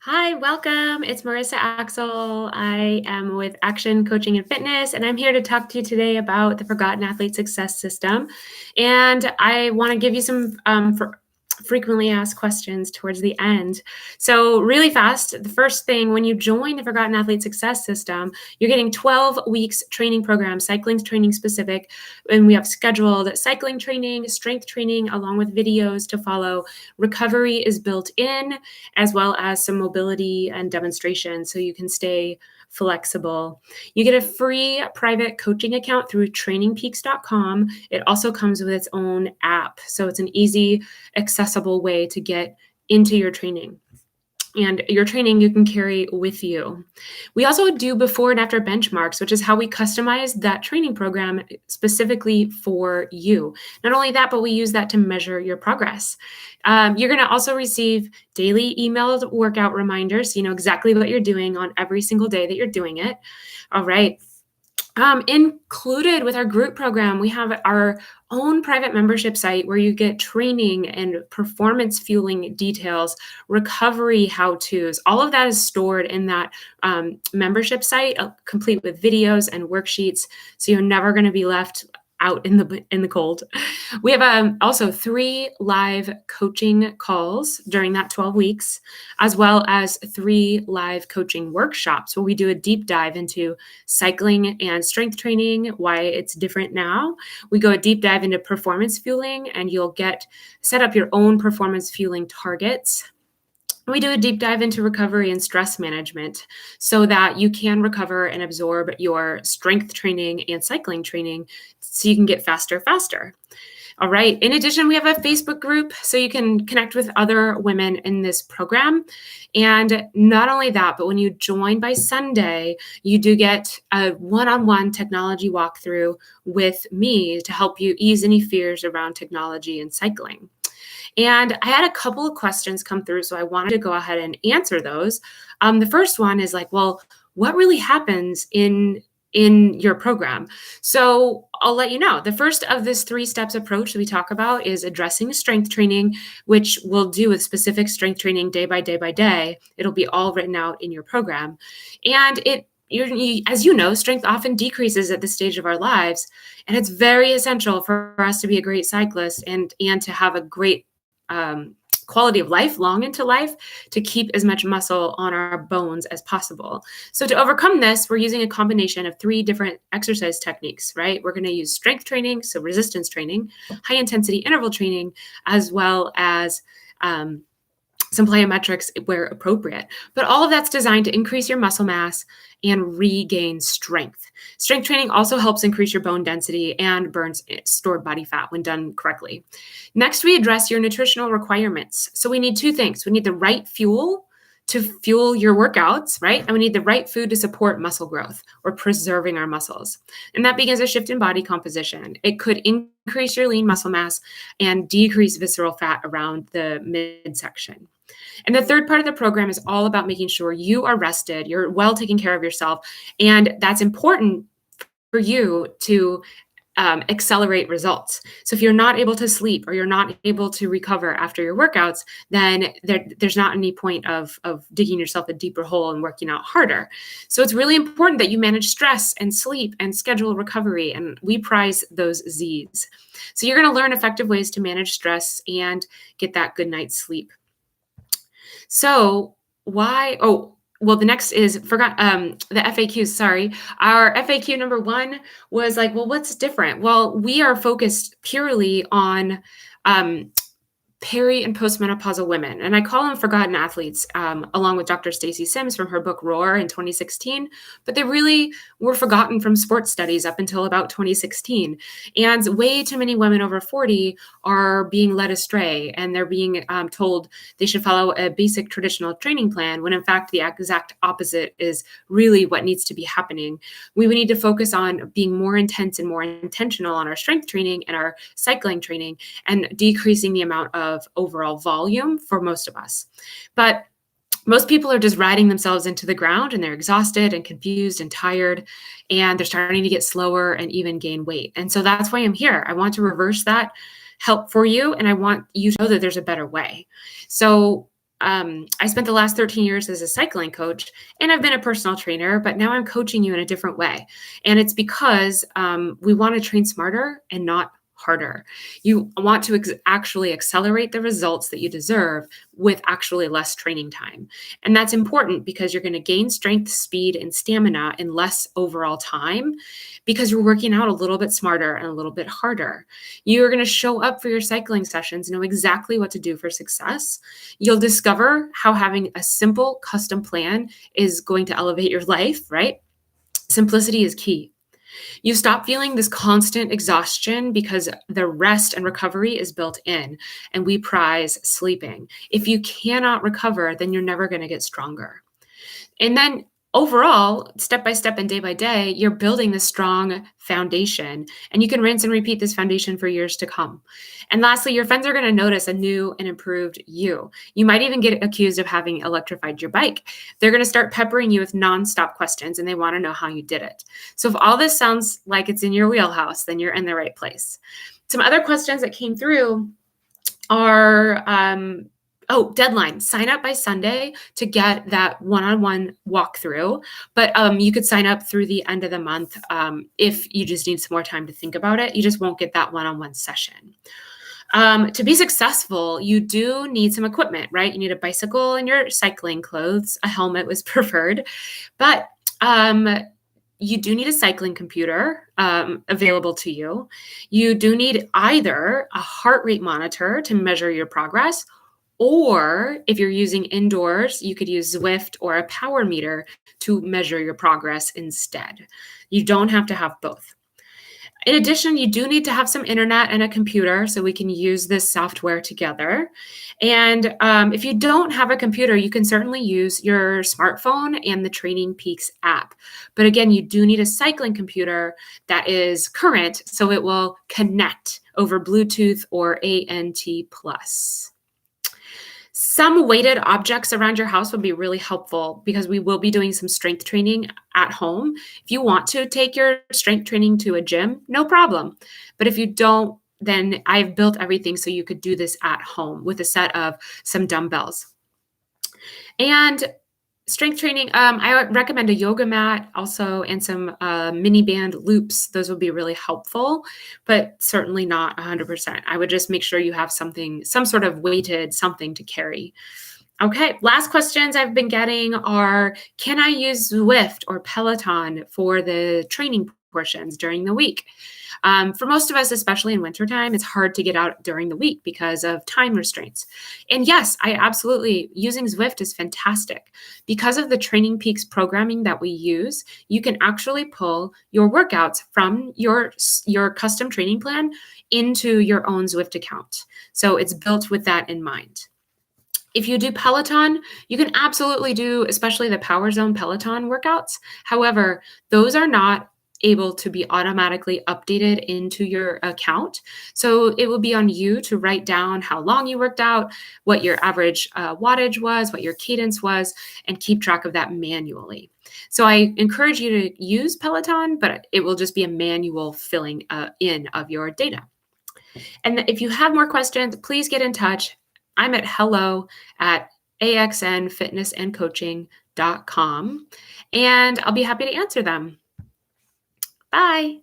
Hi, welcome. It's Marissa Axel. I am with Action Coaching and Fitness, and I'm here to talk to you today about the Forgotten Athlete Success System. And I want to give you some frequently asked questions towards the end. So, really fast, the first thing when you join the Forgotten Athlete Success System, you're getting 12 weeks training program, cycling training specific, and we have scheduled cycling training, strength training, along with videos to follow. Recovery is built in, as well as some mobility and demonstration so you can stay flexible. You get a free private coaching account through trainingpeaks.com. It also comes with its own app, so it's an easy, accessible way to get into your training. And your training you can carry with you. We also do before and after benchmarks, which is how we customize that training program specifically for you. Not only that, but we use that to measure your progress. You're going to also receive daily emailed workout reminders, so you know exactly what you're doing on every single day that you're doing it. All right. Included with our group program, we have our own private membership site where you get training and performance fueling details, recovery how-tos. All of that is stored in that membership site, complete with videos and worksheets. So you're never going to be left out in the cold. We have also 3 live coaching calls during that 12 weeks, as well as 3 live coaching workshops where we do a deep dive into cycling and strength training, why it's different now. We go a deep dive into performance fueling, and you'll set up your own performance fueling targets. We do a deep dive into recovery and stress management so that you can recover and absorb your strength training and cycling training so you can get faster. All right. In addition, we have a Facebook group so you can connect with other women in this program. And not only that, but when you join by Sunday, you do get a one-on-one technology walkthrough with me to help you ease any fears around technology and cycling. And I had a couple of questions come through, so I wanted to go ahead and answer those. The first one is like, well, what really happens in your program? So I'll let you know. The first of this 3 steps approach that we talk about is addressing strength training, which we'll do with specific strength training day by day. It'll be all written out in your program. And as you know, strength often decreases at this stage of our lives, and it's very essential for us to be a great cyclist and to have a great quality of life long into life, to keep as much muscle on our bones as possible. So to overcome this, we're using a combination of 3 different exercise techniques, right? We're going to use strength training, so resistance training, high intensity interval training, as well as some plyometrics where appropriate. But all of that's designed to increase your muscle mass and regain strength. Strength training also helps increase your bone density and burns stored body fat when done correctly. Next, we address your nutritional requirements. So we need 2 things. We need the right fuel to fuel your workouts, right? And we need the right food to support muscle growth or preserving our muscles. And that begins a shift in body composition. It could increase your lean muscle mass and decrease visceral fat around the midsection. And the third part of the program is all about making sure you are rested, you're well taking care of yourself, and that's important for you to accelerate results. So if you're not able to sleep or you're not able to recover after your workouts, then there's not any point of digging yourself a deeper hole and working out harder. So it's really important that you manage stress and sleep and schedule recovery, and we prize those Z's. So you're going to learn effective ways to manage stress and get that good night's sleep. So the next is the FAQs. Sorry. Our FAQ number 1 was like, well, what's different? Well, we are focused purely on peri and postmenopausal women. And I call them forgotten athletes, along with Dr. Stacy Sims from her book Roar in 2016. But they really were forgotten from sports studies up until about 2016. And way too many women over 40 are being led astray, and they're being told they should follow a basic traditional training plan, when in fact the exact opposite is really what needs to be happening. We would need to focus on being more intense and more intentional on our strength training and our cycling training, and decreasing the amount of overall volume for most of us. But most people are just riding themselves into the ground, and they're exhausted and confused and tired, and they're starting to get slower and even gain weight. And so that's why I'm here. I want to reverse that, help for you, and I want you to know that there's a better way. So I spent the last 13 years as a cycling coach, and I've been a personal trainer, but now I'm coaching you in a different way. And it's because we want to train smarter and not harder. You want to actually accelerate the results that you deserve with actually less training time. And that's important because you're going to gain strength, speed, and stamina in less overall time because you're working out a little bit smarter and a little bit harder. You're going to show up for your cycling sessions, know exactly what to do for success. You'll discover how having a simple custom plan is going to elevate your life, right? Simplicity is key. You stop feeling this constant exhaustion because the rest and recovery is built in, and we prize sleeping. If you cannot recover, then you're never going to get stronger. And then overall, step by step and day by day, you're building this strong foundation, and you can rinse and repeat this foundation for years to come. And lastly, your friends are going to notice a new and improved you. You might even get accused of having electrified your bike. They're going to start peppering you with nonstop questions, and they want to know how you did it. So if all this sounds like it's in your wheelhouse, then you're in the right place. Some other questions that came through are, deadline. Sign up by Sunday to get that one-on-one walkthrough. But you could sign up through the end of the month if you just need some more time to think about it. You just won't get that one-on-one session. To be successful, you do need some equipment, right? You need a bicycle and your cycling clothes. A helmet was preferred. But you do need a cycling computer available to you. You do need either a heart rate monitor to measure your progress, or if you're using indoors, you could use Zwift or a power meter to measure your progress instead. You don't have to have both. In addition, you do need to have some internet and a computer so we can use this software together. And if you don't have a computer, you can certainly use your smartphone and the Training Peaks app. But again, you do need a cycling computer that is current, so it will connect over Bluetooth or ANT+. Some weighted objects around your house would be really helpful because we will be doing some strength training at home. If you want to take your strength training to a gym, no problem. But if you don't, then I've built everything so you could do this at home with a set of some dumbbells. And strength training, I would recommend a yoga mat also and some mini band loops. Those would be really helpful, but certainly not 100%. I would just make sure you have something, some sort of weighted something to carry. Okay, last questions I've been getting are, can I use Zwift or Peloton for the training portions during the week? For most of us, especially in wintertime, it's hard to get out during the week because of time restraints. And yes, I absolutely, using Zwift is fantastic. Because of the Training Peaks programming that we use, you can actually pull your workouts from your custom training plan into your own Zwift account. So it's built with that in mind. If you do Peloton, you can absolutely do, especially the Power Zone Peloton workouts. However, those are not able to be automatically updated into your account. So it will be on you to write down how long you worked out, what your average wattage was, what your cadence was, and keep track of that manually. So I encourage you to use Peloton, but it will just be a manual filling in of your data. And if you have more questions, please get in touch. I'm at hello@axnfitnessandcoaching.com, and I'll be happy to answer them. Bye.